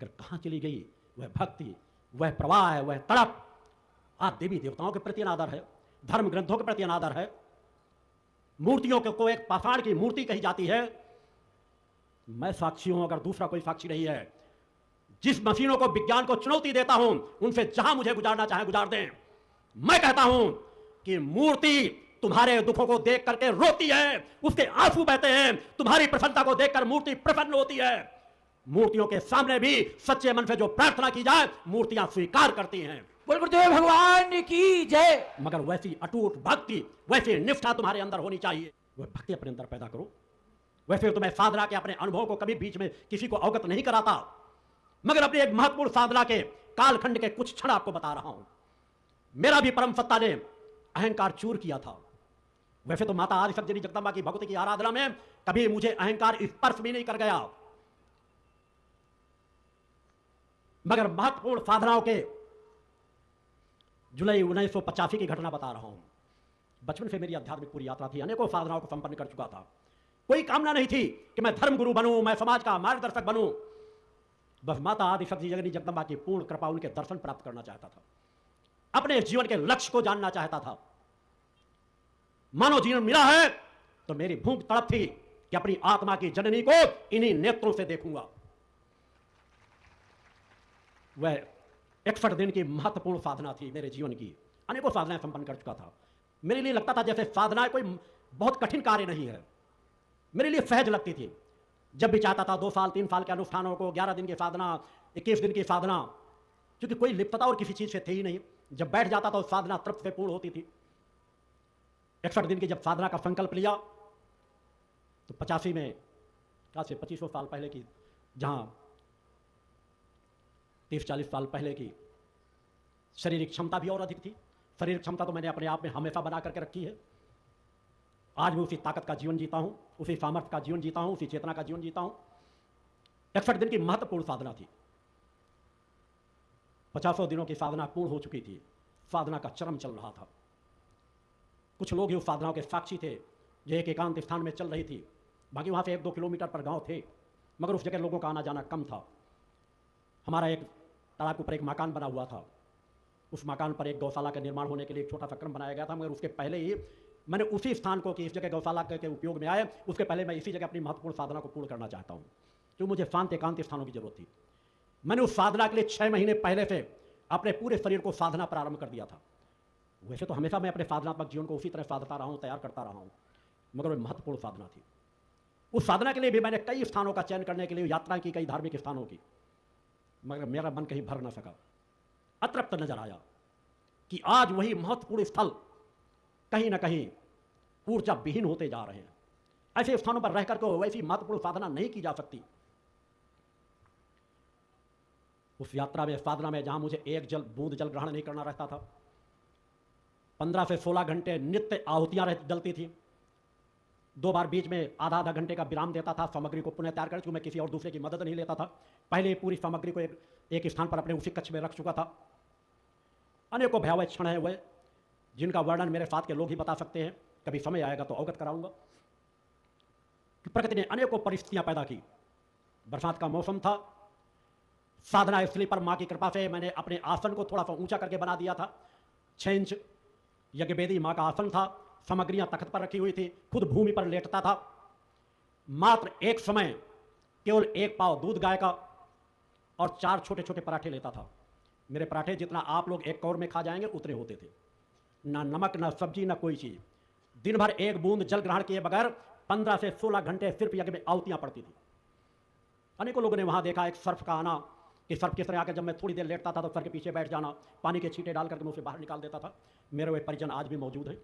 मगर कहाँ चली गई वह भक्ति, वह प्रवाह, वह तड़प? आज देवी देवताओं के प्रति अनादर है, धर्म ग्रंथों के प्रति अनादर है, मूर्तियों को एक पाषाण की मूर्ति कही जाती है। मैं साक्षी हूं, अगर दूसरा कोई साक्षी नहीं है। जिस मशीनों को, विज्ञान को चुनौती देता हूं, उनसे जहां मुझे गुजारना चाहे गुजार दें। मैं कहता हूं कि मूर्ति तुम्हारे दुखों को देख करके रोती है, उसके आंसू बहते हैं। तुम्हारी प्रसन्नता को देखकर मूर्ति प्रसन्न होती है। मूर्तियों के सामने भी सच्चे मन से जो प्रार्थना की जाए, मूर्तियां स्वीकार करती हैं। बोल गुरुदेव भगवान की जय। मगर वैसी अटूट भक्ति, वैसी निष्ठा तुम्हारे अंदर होनी चाहिए। वह भक्ति अपने अंदर पैदा करो। वैसे तो मैं साधना के अपने अनुभव को कभी बीच में किसी को अवगत नहीं कराता, मगर अपनी एक महत्वपूर्ण साधना के कालखंड के कुछ क्षण आपको बता रहा हूं। मेरा भी परम सत्ता ने अहंकार चूर किया था। वैसे तो माता आदिशक्ति जगदम्बा की भक्ति की आराधना में कभी मुझे अहंकार स्पर्श भी नहीं कर गया, मगर महत्वपूर्ण साधनाओं के जुलाई 1985 की घटना बता रहा हूं। बचपन से मेरी आध्यात्मिक पूरी यात्रा थी, अनेकों साधनाओं को संपन्न कर चुका था। कोई कामना नहीं थी कि मैं धर्म गुरु बनूं, मैं समाज का मार्गदर्शक बनूं। बस माता आदिशक्ति जगदम्बा की पूर्ण कृपा, उनके दर्शन प्राप्त करना चाहता था। अपने जीवन के लक्ष्य को जानना चाहता था। मानव जीवन मिला है तो मेरी भूख तड़प थी कि अपनी आत्मा की जननी को इन्हीं नेत्रों से देखूंगा। वह 61 दिन की महत्वपूर्ण साधना थी मेरे जीवन की। अनेकों साधनाएं संपन्न कर चुका था। मेरे लिए लगता था जैसे साधना कोई बहुत कठिन कार्य नहीं है, मेरे लिए सहज लगती थी। जब भी चाहता था 2 साल 3 साल के अनुष्ठानों को, 11 दिन की साधना, 21 दिन की साधना, क्योंकि कोई लिप्तता और किसी चीज से थी ही नहीं। जब बैठ जाता था साधना तृप्त से पूर्ण होती थी। 61 दिन की जब साधना का संकल्प लिया तो 85 में, कहां से 2500 साल पहले की, जहां 30-40 साल पहले की शारीरिक क्षमता भी और अधिक थी। शारीरिक क्षमता तो मैंने अपने आप में हमेशा बना करके रखी है। आज मैं उसी ताकत का जीवन जीता हूं, उसी सामर्थ्य का जीवन जीता हूं, उसी चेतना का जीवन जीता हूं। 61 दिन की महत्वपूर्ण साधना थी। 50 दिनों की साधना पूर्ण हो चुकी थी। साधना का चरम चल रहा था। कुछ लोग ही उस साधनाओं के साक्षी थे, जो एक एकांत स्थान में चल रही थी। बाकी वहां से 1-2 किलोमीटर पर गांव थे, मगर उस जगह लोगों का आना जाना कम था। हमारा एक तालाब के ऊपर एक मकान बना हुआ था। उस मकान पर एक गौशाला का निर्माण होने के लिए एक छोटा सा क्रम बनाया गया था, मगर उसके पहले ही मैंने उसी स्थान को कि इस जगह गौशाला के उपयोग में आए, उसके पहले मैं इसी जगह अपनी महत्वपूर्ण साधना को पूर्ण करना चाहता हूँ, जो मुझे शांत एकांत स्थानों की जरूरत थी। मैंने उस साधना के लिए 6 महीने पहले से अपने पूरे शरीर को साधना प्रारंभ कर दिया था। वैसे तो हमेशा मैं अपने साधनात्मक जीवन को उसी तरह साधता रहा हूँ, तैयार करता रहा हूँ, मगर वह महत्वपूर्ण साधना थी। उस साधना के लिए भी मैंने कई स्थानों का चयन करने के लिए यात्रा की, कई धार्मिक स्थानों की, मगर मेरा मन कहीं भर ना सका। अतृप्त नजर आया कि आज वही महत्वपूर्ण स्थल कहीं ना कहीं ऊर्जा विहीन होते जा रहे हैं। ऐसे स्थानों पर रहकर के वैसी महत्वपूर्ण साधना नहीं की जा सकती। उस यात्रा में, साधना में, जहां मुझे एक बूंद जल ग्रहण नहीं करना रहता था, 15 से 16 घंटे नित्य आहुतियां जलती थी। 2 बार बीच में आधा घंटे का विराम देता था सामग्री को पुनः तैयार कर, क्योंकि मैं किसी और दूसरे की मदद नहीं लेता था। पहले पूरी सामग्री को एक स्थान पर अपने उसी कक्ष में रख चुका था। अनेकों भयावह क्षण है वह, जिनका वर्णन मेरे साथ के लोग ही बता सकते हैं। कभी समय आएगा तो अवगत कराऊंगा कि प्रकृति ने अनेकों परिस्थितियां पैदा की। बरसात का मौसम था। साधना स्थली पर मां की कृपा से मैंने अपने आसन को थोड़ा सा ऊंचा करके बना दिया था। 6 इंच यज्ञवेदी मां का आसन था। सामग्रियां तख्त पर रखी हुई थी। खुद भूमि पर लेटता था। मात्र एक समय केवल 1 पाव दूध गाय का और 4 छोटे छोटे पराठे लेता था। मेरे पराठे जितना आप लोग एक कौर में खा जाएंगे उतने होते थे। ना नमक, ना सब्जी, ना कोई चीज। दिन भर 1 बूंद जल ग्रहण किए बगैर 15 से 16 घंटे सिर्फ यज्ञ में आहुतियां पड़ती थी। अनेकों लोगों ने वहां देखा एक सर्फ का आना, कि सर्फ किस तरह आकर जब मैं थोड़ी देर लेटता था तो सर के पीछे बैठ जाना, पानी के छींटे डाल करके मैं उसे बाहर निकाल देता था। मेरे वे परिजन आज भी मौजूद हैं।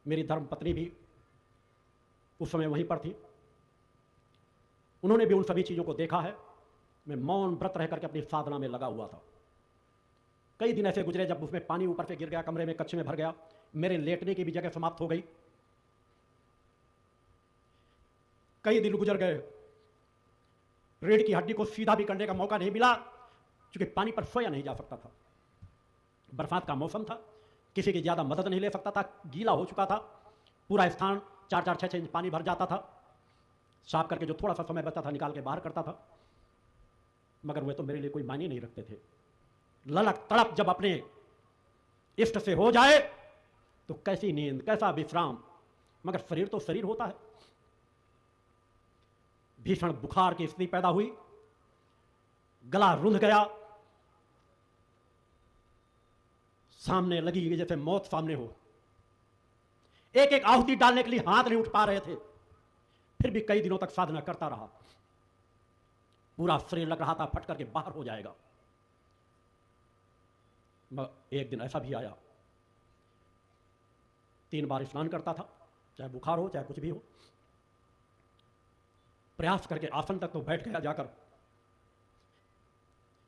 मेरी धर्म पत्नी भी उस समय वहीं पर थी। उन्होंने भी उन सभी चीजों को देखा है। मैं मौन व्रत रह करके अपनी साधना में लगा हुआ था। कई दिन ऐसे गुजरे जब उसमें पानी ऊपर से गिर गया, कमरे में, कक्ष में भर गया। मेरे लेटने की भी जगह समाप्त हो गई। कई दिन गुजर गए। रीढ़ की हड्डी को सीधा भी करने का मौका नहीं मिला, क्योंकि पानी पर सोया नहीं जा सकता था। बरसात का मौसम था, किसी की ज्यादा मदद नहीं ले सकता था। गीला हो चुका था पूरा स्थान। 4-4, 6-6 इंच पानी भर जाता था। साफ करके जो थोड़ा सा समय बचता था निकाल के बाहर करता था। मगर वे तो मेरे लिए कोई मायने नहीं रखते थे। ललक तड़प जब अपने इष्ट से हो जाए तो कैसी नींद, कैसा विश्राम, मगर शरीर तो शरीर होता है। भीषण बुखार की स्थिति पैदा हुई, गला रुंध गया, सामने लगी जैसे मौत सामने हो। एक एक आहुति डालने के लिए हाथ नहीं उठ पा रहे थे, फिर भी कई दिनों तक साधना करता रहा। पूरा शरीर लग रहा था फट करके बाहर हो जाएगा। एक दिन ऐसा भी आया, 3 बार स्नान करता था, चाहे बुखार हो चाहे कुछ भी हो। प्रयास करके आसन तक तो बैठ गया जाकर,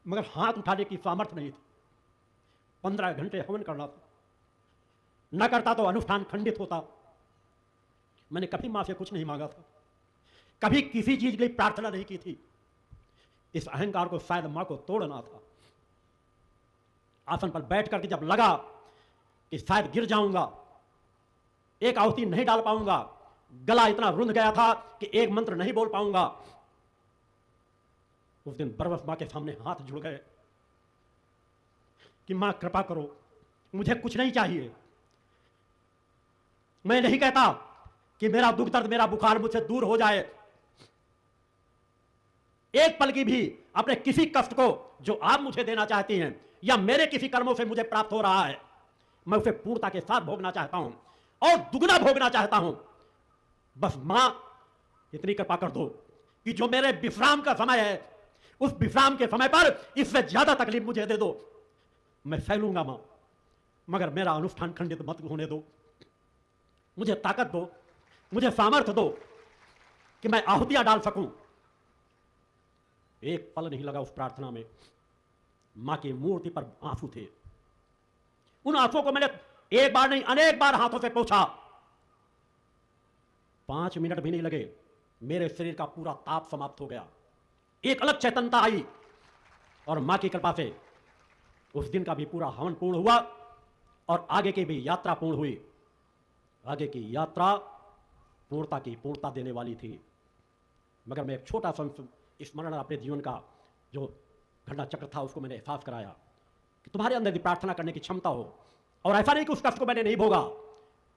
मगर हाथ उठाने की सामर्थ्य नहीं थी। 15 घंटे हवन करना था, न करता तो अनुष्ठान खंडित होता। मैंने कभी मां से कुछ नहीं मांगा था, कभी किसी चीज के लिए प्रार्थना नहीं की थी। इस अहंकार को शायद मां को तोड़ना था। आसन पर बैठ करके जब लगा कि शायद गिर जाऊंगा, एक आहुति नहीं डाल पाऊंगा, गला इतना रुंध गया था कि एक मंत्र नहीं बोल पाऊंगा, उस दिन बरबस मां के सामने हाथ जुड़ गए कि मां कृपा करो, मुझे कुछ नहीं चाहिए। मैं नहीं कहता कि मेरा दुख दर्द, मेरा बुखार मुझसे दूर हो जाए। एक पल की भी अपने किसी कष्ट को जो आप मुझे देना चाहती हैं या मेरे किसी कर्मों से मुझे प्राप्त हो रहा है, मैं उसे पूर्णता के साथ भोगना चाहता हूं और दुगना भोगना चाहता हूं। बस मां इतनी कृपा कर दो कि जो मेरे विश्राम का समय है, उस विश्राम के समय पर इससे ज्यादा तकलीफ मुझे दे दो। मैं सह लूंगा मां, मगर मेरा अनुष्ठान खंडित मत होने दो। मुझे ताकत दो, मुझे सामर्थ्य दो कि मैं आहुतियां डाल सकूं। एक पल नहीं लगा उस प्रार्थना में। मां की मूर्ति पर आंसू थे। उन आंसुओं को मैंने एक बार नहीं अनेक बार हाथों से पोंछा। 5 मिनट भी नहीं लगे, मेरे शरीर का पूरा ताप समाप्त हो गया। एक अलग चैतन्यता आई और मां की कृपा से उस दिन का भी पूरा हवन पूर्ण हुआ और आगे की भी यात्रा पूर्ण हुई। आगे की यात्रा पूर्णता की पूर्णता देने वाली थी। मगर मैं एक छोटा सा स्मरण अपने जीवन का जो घटना चक्र था उसको मैंने एहसास कराया कि तुम्हारे अंदर भी प्रार्थना करने की क्षमता हो। और ऐसा नहीं कि उस कष्ट को मैंने नहीं भोगा।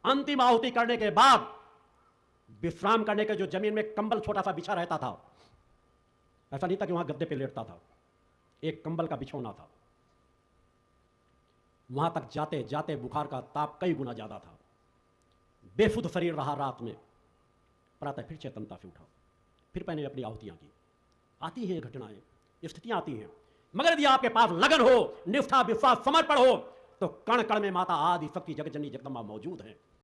अंतिम आहुति करने के बाद विश्राम करने के जो जमीन में कंबल छोटा सा बिछा रहता था, ऐसा नहीं था कि वहां गद्दे पे लेटता था, एक कंबल का बिछौना था। वहां तक जाते जाते बुखार का ताप कई गुना ज्यादा था। बेसुध शरीर रहा रात में। प्रातः फिर चेतनता से उठा, फिर मैंने अपनी आहुतियां की। आती हैं घटनाएं, स्थितियां आती हैं, मगर यदि आपके पास लगन हो, निष्ठा, विश्वास, समर्पण हो, तो कण कण में माता आदि शक्ति जगत जननी जगदम्बा मौजूद है।